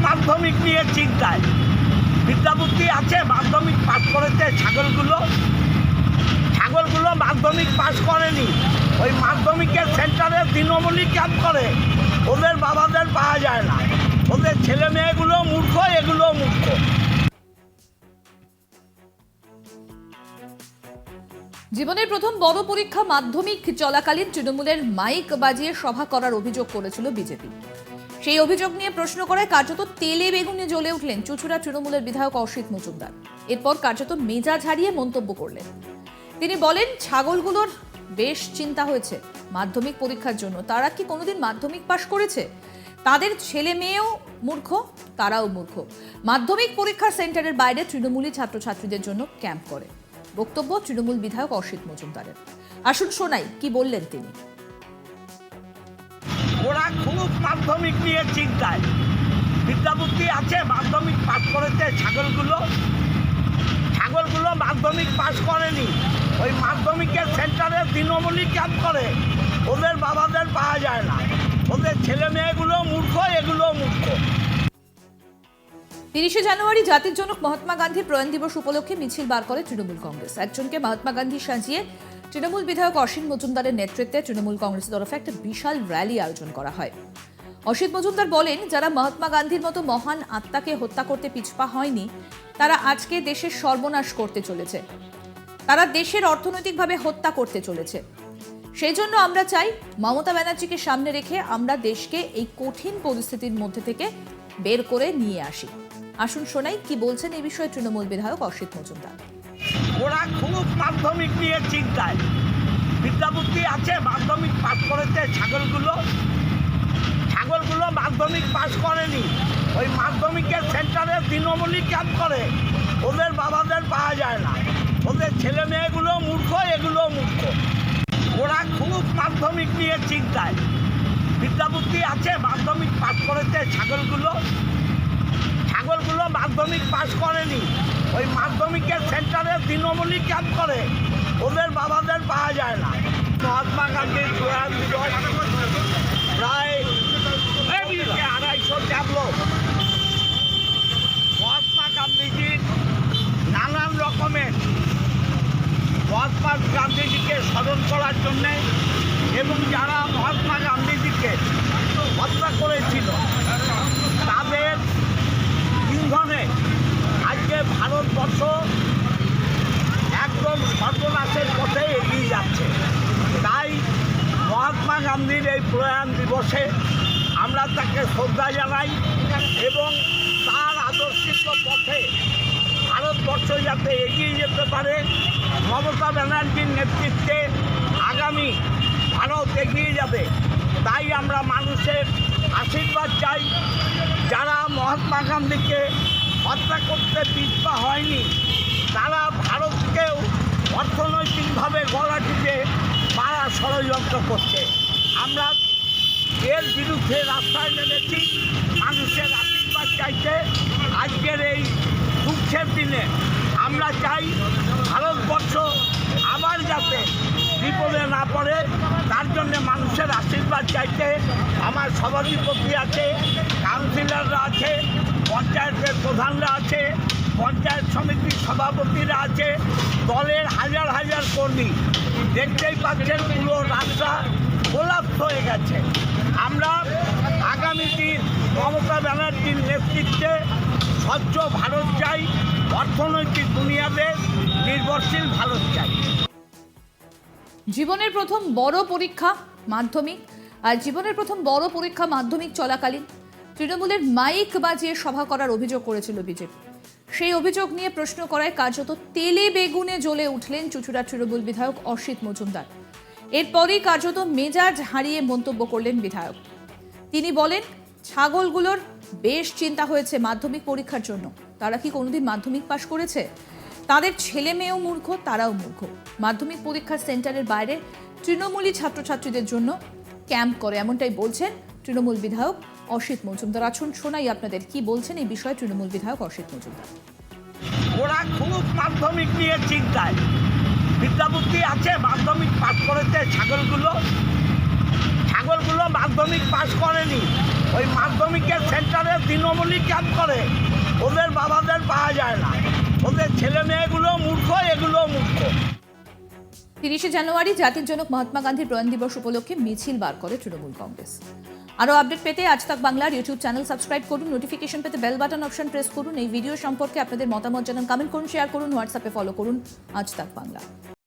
মাধ্যমিক নিয়ে চিন্তায়। বিদ্যাবুদ্ধি আছে, মাধ্যমিক পাস করেছে। ছাগলগুলো মাধ্যমিক পাস করেনি, ওই মাধ্যমিকের সেন্টারে তৃণমূলই ক্যাম্প করে। ওদের বাবাদের পাওয়া যায় না, ওদের ছেলে মেয়েগুলো মূর্খ, এগুলো মূর্খ। জীবনের প্রথম বড় পরীক্ষা মাধ্যমিক চলাকালীন তৃণমূলের মাইক বাজিয়ে সভা করার অভিযোগ করেছিল বিজেপি। সেই অভিযোগ নিয়ে প্রশ্ন করায় কার্যত তেলে বেগুনে জ্বলে উঠলেন চুঁচুড়া তৃণমূলের বিধায়ক অসিত মজুমদার। এরপর কার্যত মেজাজ হারিয়ে মন্তব্য করলেন। তিনি বলেন, ছাগলগুলোর বেশ চিন্তা হয়েছে মাধ্যমিক পরীক্ষার জন্য। তারা কি কোনোদিন মাধ্যমিক পাশ করেছে? তাদের ছেলে মেয়েও মূর্খ, তারাও মূর্খ। মাধ্যমিক পরীক্ষা সেন্টারের বাইরে তৃণমূলী ছাত্রছাত্রীদের জন্য ক্যাম্প করে। বক্তব্য তৃণমূল বিধায়ক অসিত মজুমদারের। আসুন শোনাই কি বললেন তিনি। ওরা খুব মাধ্যমিক নিয়ে চিন্তায়। বিদ্যাবুদ্ধি আছে, মাধ্যমিক পাস করেছে। ছাগলগুলো মাধ্যমিক পাস করেনি, ওই মাধ্যমিকের সেন্টারে তৃণমূলই ক্যাম্প করে। ওদের বাবাদের পাওয়া যায় না, ওদের ছেলে মেয়েগুলো মূর্খ, এগুলো মূর্খ। 30শে জানুয়ারি জাতির জনক মহাত্মা গান্ধীর প্রয়াণ দিবস উপলক্ষে মিছিল বার করে তৃণমূল কংগ্রেস। একজনকে মহাত্মা গান্ধী সাজিয়ে তৃণমূল বিধায়ক অসিত মজুমদারের নেতৃত্বে তৃণমূল কংগ্রেসের তরফে একটা বিশাল র্যালি আয়োজন করা হয়। অসিত মজুমদার বলেন, যারা মহাত্মা গান্ধীর মতো মহান আত্মাকে হত্যা করতে পিছপা হয়নি, তারা আজকে দেশের সর্বনাশ করতে চলেছে। তারা দেশের অর্থনৈতিকভাবে হত্যা করতে চলেছে। সেই জন্য আমরা চাই মমতা ব্যানার্জিকে সামনে রেখে আমরা দেশকে এই কঠিন পরিস্থিতির মধ্যে থেকে বের করে নিয়ে আসি। আসুন শোনাই কি বলছেন এই বিষয়ে তৃণমূল বিধায়ক অসিত মজুমদার। ওরা খুব মাধ্যমিক নিয়ে চিন্তায়। বিদ্যাবুদ্ধি আছে, মাধ্যমিক পাস করেছে। ছাগলগুলো মাধ্যমিক পাস করেনি, ওই মাধ্যমিকের সেন্টারে তৃণমূলই ক্যাম্প করে। ওদের বাবাদের পাওয়া যায় না, ওদের ছেলে মেয়েগুলো মূর্খ, এগুলো মূর্খ। ওরা খুব মাধ্যমিক নিয়ে চিন্তায়। বিদ্যাবুদ্ধি আছে, মাধ্যমিক পাস করেছে। ছাগলগুলো মাধ্যমিক পাস করেনি, ওই মাধ্যমিকের সেন্টারে তৃণমূলই ক্যাম্প করে। ওদের বাবাদের পাওয়া যায় না। মহাত্মা গান্ধীর প্রয়াণ দিবস প্রায় 250 ট্যাবলো। মহাত্মা গান্ধীজির নানান রকমের মহাত্মা গান্ধীজিকে স্মরণ করার জন্যে এবং যারা মহাত্মা গান্ধীজিকে হত্যা করেছিল তাদের ইন্ধনে আজকে ভারতবর্ষ একদম সর্বনাশের পথে এগিয়ে যাচ্ছে। তাই মহাত্মা গান্ধীর এই প্রয়াণ দিবসে আমরা তাকে শ্রদ্ধা জানাই এবং তার আদর্শিত পথে ভারতবর্ষ যাতে এগিয়ে যেতে পারে, মমতা ব্যানার্জির নেতৃত্বে আগামী ভারত এগিয়ে যাবে, তাই আমরা মানুষের আশীর্বাদ চাই। যারা মহাত্মা গান্ধীকে হত্যা করতে পিছপা হয়নি, তারা ভারতকেও অর্থনৈতিকভাবে গলা টিপে মারা ষড়যন্ত্র করছে। আমরা এর বিরুদ্ধে রাস্তায় নেমেছি মানুষের আশীর্বাদ চাইতে। আজকের এই দুঃখের দিনে আমরা চাই ভারতবর্ষ আবার যাতে বিপদে না পড়ে, তার জন্য মানুষের আশীর্বাদ চাইতে আমার সভাধিপতি আছে, কাউন্সিলররা আছে, পঞ্চায়েতের প্রধানরা আছে, পঞ্চায়েত সমিতির সভাপতিরা আছে, দলের হাজার হাজার কর্মী। দেখতেই পাচ্ছেন পুরো রাস্তা কোলাপস হয়ে গেছে। আমরা আগামী দিন মমতা ব্যানার্জির নেতৃত্বে স্বচ্ছ ভারত চাই, অর্থনৈতিক বুনিয়াদে নির্ভরশীল ভারত চাই। জীবনের প্রথম বড় পরীক্ষা মাধ্যমিক, আর জীবনের প্রথম বড় পরীক্ষা মাধ্যমিক চলাকালীন তৃণমূলের মাইক বাজিয়ে সভা করার অভিযোগ করেছিল বিজেপি। সেই অভিযোগ নিয়ে প্রশ্ন করায় কার্যত তেলে বেগুনে জ্বলে উঠলেন চুঁচুড়া তৃণমূল বিধায়ক অসিত মজুমদার। এরপরই কার্যত মেজাজ হারিয়ে মন্তব্য করলেন বিধায়ক। তিনি বলেন, ছাগলগুলোর বেশ চিন্তা হয়েছে মাধ্যমিক পরীক্ষার জন্য। তারা কি কোনোদিন মাধ্যমিক পাশ করেছে? তাদের ছেলে মেয়েও মূর্খ, তারাও মূর্খ। মাধ্যমিক পরীক্ষার সেন্টারের বাইরে তৃণমূলী ছাত্রছাত্রীদের জন্য ক্যাম্প করে, এমনটাই বলছেন তৃণমূল বিধায়ক অসিত মজুমদার। আসুন শোনাই আপনাদের কি বলছেন এই বিষয়ে তৃণমূল বিধায়ক অসিত মজুমদার। ওরা খুব মাধ্যমিক নিয়ে চিন্তায়। বিদ্যাবুদ্ধি আছে, মাধ্যমিক পাস করেছে। ছাগলগুলো ছাগলগুলো মাধ্যমিক পাস করেনি, ওই মাধ্যমিকের সেন্টারে তৃণমূলই ক্যাম্প করে, ওদের বাবাদের পাওয়া যায় না, ওদের ছেলে মেয়েগুলো মূর্খ, এগুলো মূর্খ। 30শে জানুয়ারি জাতির জনক মহাত্মা গান্ধীর প্রয়াণ দিবস উপলক্ষে মিছিল বার করে তৃণমূল কংগ্রেস। আরও আপডেট পেতে আজ তাক বাংলার ইউটিউব চ্যানেল সাবস্ক্রাইব করুন, নোটিফিকেশন পেতে বেল বাটন অপশন প্রেস করুন। এই ভিডিও সম্পর্কে আপনাদের মতামত জানান, কমেন্ট করুন, শেয়ার করুন, হোয়াটসঅ্যাপে ফলো করুন আজ তাক বাংলা।